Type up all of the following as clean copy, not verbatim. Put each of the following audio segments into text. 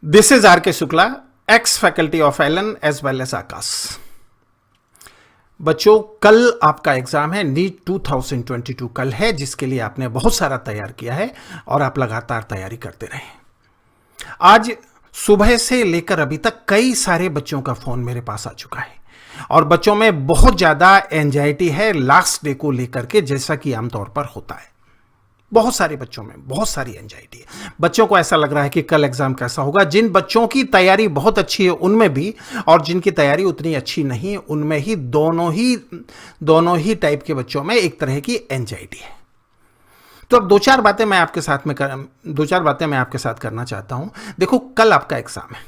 This is R.K. Shukla, ex-faculty of Allen as well as आकाश। बच्चों, कल आपका exam है, नीट 2022 कल है, जिसके लिए आपने बहुत सारा तैयार किया है और आप लगातार तैयारी करते रहे। आज सुबह से लेकर अभी तक कई सारे बच्चों का फोन मेरे पास आ चुका है और बच्चों में बहुत ज्यादा एंजाइटी है लास्ट डे को लेकर के, जैसा कि आमतौर पर होता है। बहुत सारे बच्चों में बहुत सारी एंजाइटी है। बच्चों को ऐसा लग रहा है कि कल एग्जाम कैसा होगा। जिन बच्चों की तैयारी बहुत अच्छी है उनमें भी, और जिनकी तैयारी उतनी अच्छी नहीं है उनमें ही, दोनों ही टाइप के बच्चों में एक तरह की एंजाइटी है। तो अब दो चार बातें मैं आपके साथ करना चाहता हूं। देखो, कल आपका एग्जाम है।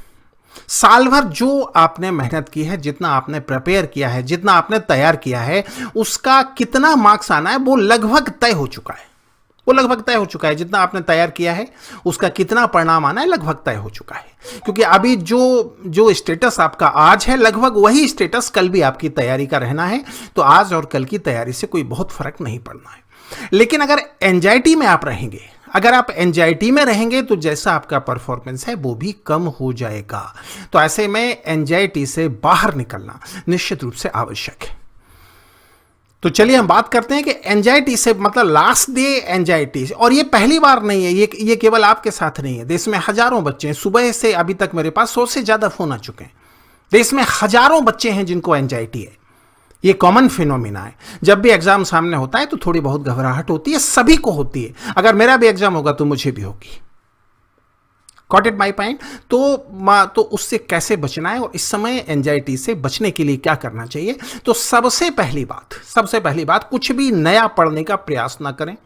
साल भर जो आपने मेहनत की है, जितना आपने प्रिपेयर किया है, जितना आपने तैयार किया है, उसका कितना मार्क्स आना है वो लगभग तय हो चुका है। जितना आपने तैयार किया है उसका कितना परिणाम आना है लगभग तय हो चुका है। क्योंकि अभी जो स्टेटस आपका आज है, लगभग वही स्टेटस कल भी आपकी तैयारी का रहना है। तो आज और कल की तैयारी से कोई बहुत फर्क नहीं पड़ना है। लेकिन अगर एंजाइटी में आप रहेंगे, तो जैसा आपका परफॉर्मेंस है वो भी कम हो जाएगा। तो ऐसे में एंजाइटी से बाहर निकलना निश्चित रूप से आवश्यक है। तो चलिए हम बात करते हैं कि एंजाइटी से मतलब लास्ट डे एंजाइटी। और ये पहली बार नहीं है, ये केवल आपके साथ नहीं है। देश में हजारों बच्चे हैं, सुबह से अभी तक मेरे पास 100 से ज्यादा फोन आ चुके हैं। देश में हजारों बच्चे हैं जिनको एंजाइटी है। ये कॉमन फिनोमिना है। जब भी एग्जाम सामने होता है तो थोड़ी बहुत घबराहट होती है, सभी को होती है। अगर मेरा भी एग्जाम होगा तो मुझे भी होगी। Got it my point? तो उससे कैसे बचना है और इस समय एंजाइटी से बचने के लिए क्या करना चाहिए? तो सबसे पहली बात, कुछ भी नया पढ़ने का प्रयास ना करें।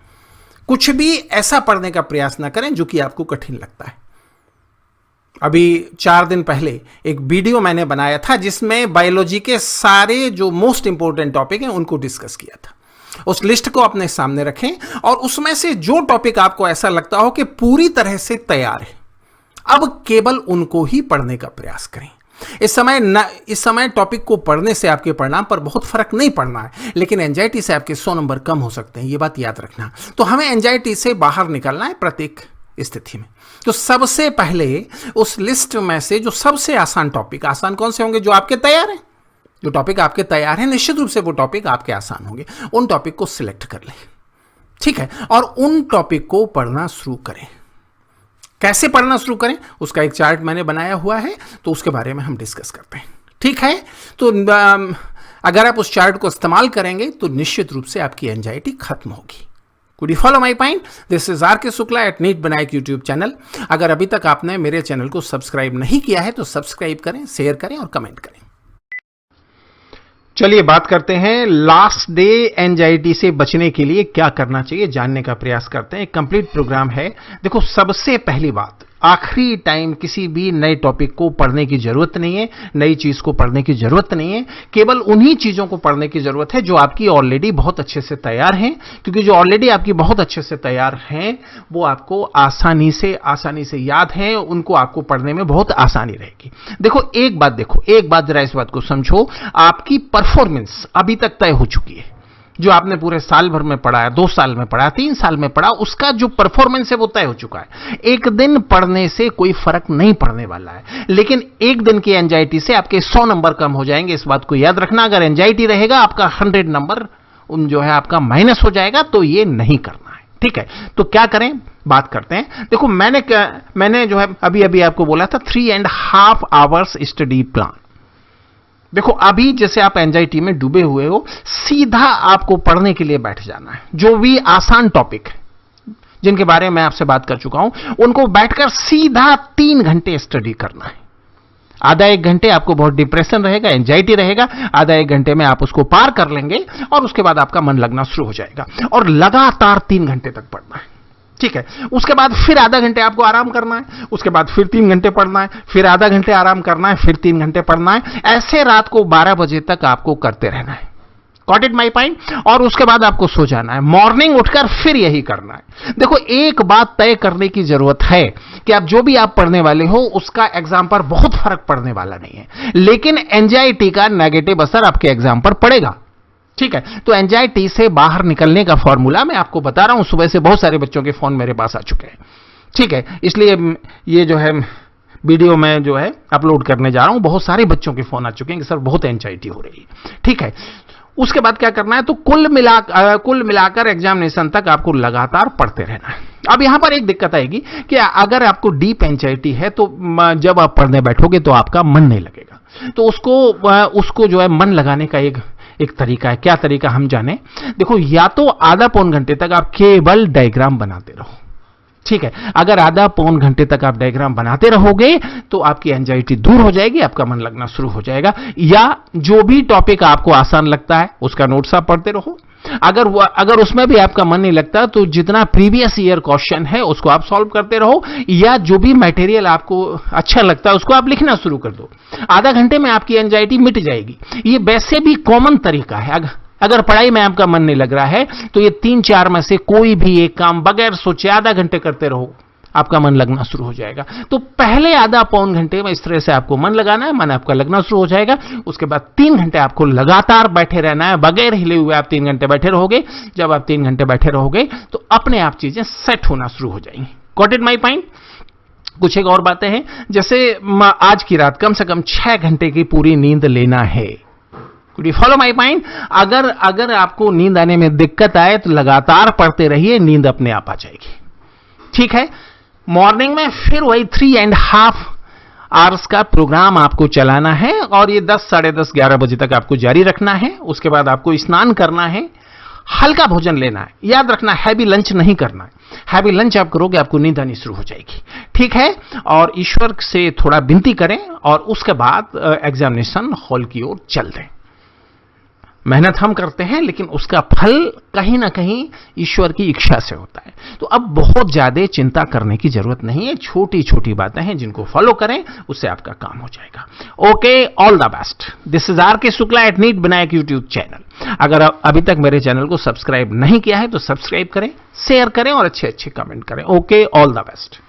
कुछ भी ऐसा पढ़ने का प्रयास ना करें जो कि आपको कठिन लगता है। अभी 4 दिन पहले एक वीडियो मैंने बनाया था जिसमें बायोलॉजी के सारे जो मोस्ट इंपॉर्टेंट टॉपिक हैं उनको डिस्कस किया था। उस लिस्ट को अपने सामने रखें और उसमें से जो टॉपिक आपको ऐसा लगता हो कि पूरी तरह से तैयार है, अब केवल उनको ही पढ़ने का प्रयास करें। इस समय टॉपिक को पढ़ने से आपके परिणाम पर बहुत फर्क नहीं पड़ना है, लेकिन एंजाइटी से आपके 100 नंबर कम हो सकते हैं। ये बात याद रखना। तो हमें एंजाइटी से बाहर निकलना है प्रत्येक स्थिति में। तो सबसे पहले उस लिस्ट में से जो सबसे आसान टॉपिक, आसान कौन से होंगे? जो आपके तैयार हैं। जो टॉपिक आपके तैयार हैं, निश्चित रूप से वो टॉपिक आपके आसान होंगे। उन टॉपिक को सिलेक्ट कर लें, ठीक है, और उन टॉपिक को पढ़ना शुरू करें। कैसे पढ़ना शुरू करें उसका एक चार्ट मैंने बनाया हुआ है, तो उसके बारे में हम डिस्कस करते हैं, ठीक है। तो अगर आप उस चार्ट को इस्तेमाल करेंगे तो निश्चित रूप से आपकी एंजाइटी खत्म होगी। Could you follow my point? This is R K. Shukla at NEET Vinayak YouTube channel. अगर अभी तक आपने मेरे चैनल को सब्सक्राइब नहीं किया है तो सब्सक्राइब करें, शेयर करें और कमेंट करें। चलिए बात करते हैं लास्ट डे एंजाइटी से बचने के लिए क्या करना चाहिए, जानने का प्रयास करते हैं। एक कंप्लीट प्रोग्राम है। देखो, सबसे पहली बात, आखिरी टाइम किसी भी नए टॉपिक को पढ़ने की जरूरत नहीं है, नई चीज को पढ़ने की जरूरत नहीं है। केवल उन्हीं चीजों को पढ़ने की जरूरत है जो आपकी ऑलरेडी बहुत अच्छे से तैयार हैं, क्योंकि जो ऑलरेडी आपकी बहुत अच्छे से तैयार हैं वो आपको आसानी से याद हैं, उनको आपको पढ़ने में बहुत आसानी रहेगी। देखो एक बात जरा इस बात को समझो, आपकी परफॉर्मेंस अभी तक तय हो चुकी है। जो आपने पूरे साल भर में पढ़ा है, 2 साल में पढ़ा, 3 साल में पढ़ा, उसका जो परफॉर्मेंस है वो तय हो चुका है। एक दिन पढ़ने से कोई फर्क नहीं पड़ने वाला है, लेकिन एक दिन की एंजाइटी से आपके 100 नंबर कम हो जाएंगे। इस बात को याद रखना। अगर एंजाइटी रहेगा आपका 100 नंबर जो है आपका माइनस हो जाएगा, तो ये नहीं करना है, ठीक है। तो क्या करें, बात करते हैं। देखो, मैंने जो है अभी आपको बोला था 3.5 आवर्स स्टडी प्लान। देखो, अभी जैसे आप एंजाइटी में डूबे हुए हो, सीधा आपको पढ़ने के लिए बैठ जाना है। जो भी आसान टॉपिक जिनके बारे में आपसे बात कर चुका हूं, उनको बैठकर सीधा 3 घंटे स्टडी करना है। आधा 1 घंटे आपको बहुत डिप्रेशन रहेगा, एंजाइटी रहेगा, आधा 1 घंटे में आप उसको पार कर लेंगे और उसके बाद आपका मन लगना शुरू हो जाएगा। और लगातार 3 घंटे तक पढ़ना है, ठीक है। उसके बाद फिर आधा घंटे आपको आराम करना है, उसके बाद फिर 3 घंटे पढ़ना है, फिर आधा घंटे आराम करना है, फिर 3 घंटे पढ़ना है। ऐसे रात को 12 बजे तक आपको करते रहना है। Got it my point? और उसके बाद आपको सो जाना है। मॉर्निंग उठकर फिर यही करना है। देखो, एक बात तय करने की जरूरत है कि आप जो भी आप पढ़ने वाले हो उसका एग्जाम पर बहुत फर्क पड़ने वाला नहीं है, लेकिन एंजाइटी का नेगेटिव असर आपके एग्जाम पर पड़ेगा, ठीक है। तो एंजाइटी से बाहर निकलने का फॉर्मूला मैं आपको बता रहा हूं। सुबह से बहुत सारे बच्चों के फोन मेरे पास आ चुके हैं, ठीक है। इसलिए ये जो है वीडियो में जो है अपलोड करने जा रहा हूं। बहुत सारे बच्चों के फोन आ चुके हैं कि सर बहुत एंजाइटी हो रही है। ठीक है, उसके बाद क्या करना है, तो कुल मिलाकर एग्जामिनेशन तक आपको लगातार पढ़ते रहना है। अब यहां पर एक दिक्कत आएगी कि अगर आपको डीप एंजाइटी है तो जब आप पढ़ने बैठोगे तो आपका मन नहीं लगेगा। तो उसको जो है मन लगाने का एक तरीका है। क्या तरीका हम जाने? देखो, या तो आधा पौन घंटे तक आप केवल डायग्राम बनाते रहो। ठीक है, अगर आधा पौन घंटे तक आप डायग्राम बनाते रहोगे तो आपकी एंजाइटी दूर हो जाएगी, आपका मन लगना शुरू हो जाएगा। या जो भी टॉपिक आपको आसान लगता है उसका नोट्स आप पढ़ते रहो। अगर उसमें भी आपका मन नहीं लगता तो जितना प्रीवियस ईयर क्वेश्चन है उसको आप सॉल्व करते रहो, या जो भी मटेरियल आपको अच्छा लगता है उसको आप लिखना शुरू कर दो। आधा घंटे में आपकी एंजाइटी मिट जाएगी। ये वैसे भी कॉमन तरीका है। अगर पढ़ाई में आपका मन नहीं लग रहा है तो ये 3-4 में से कोई भी एक काम बगैर सोचे आधा घंटे करते रहो, आपका मन लगना शुरू हो जाएगा। तो पहले आधा पौन घंटे में इस तरह से आपको मन लगाना है, मन आपका लगना शुरू हो जाएगा। उसके बाद 3 घंटे आपको लगातार बैठे रहना है, बगैर हिले हुए आप 3 घंटे बैठे रहोगे। जब आप 3 घंटे बैठे रहोगे तो अपने आप चीजें सेट होना शुरू हो जाएंगी। Got it my point? कुछ एक और बातें हैं, जैसे आज की रात कम से कम 6 घंटे की पूरी नींद लेना है। Follow my point? अगर आपको नींद आने में दिक्कत आए तो लगातार पढ़ते रहिए, नींद अपने आप आ जाएगी। ठीक है, मॉर्निंग में फिर वही 3.5 आवर्स का प्रोग्राम आपको चलाना है और ये 10, साढ़े 10, 11 बजे तक आपको जारी रखना है। उसके बाद आपको स्नान करना है, हल्का भोजन लेना है। याद रखना, हैवी लंच नहीं करना है। हैवी लंच आप करोगे आपको नींद आनी शुरू हो जाएगी। ठीक है, और ईश्वर से थोड़ा विनती करें और उसके बाद एग्जामिनेशन हॉल की ओर चल दें। मेहनत हम करते हैं लेकिन उसका फल कहीं ना कहीं ईश्वर की इच्छा से होता है। तो अब बहुत ज्यादा चिंता करने की जरूरत नहीं है। छोटी छोटी बातें हैं जिनको फॉलो करें, उससे आपका काम हो जाएगा। Okay, all the best. This is R K Shukla at NEET Vinayak YouTube channel. अगर अभी तक मेरे चैनल को सब्सक्राइब नहीं किया है तो सब्सक्राइब करें, शेयर करें और अच्छे अच्छे कमेंट करें। Okay, all the best.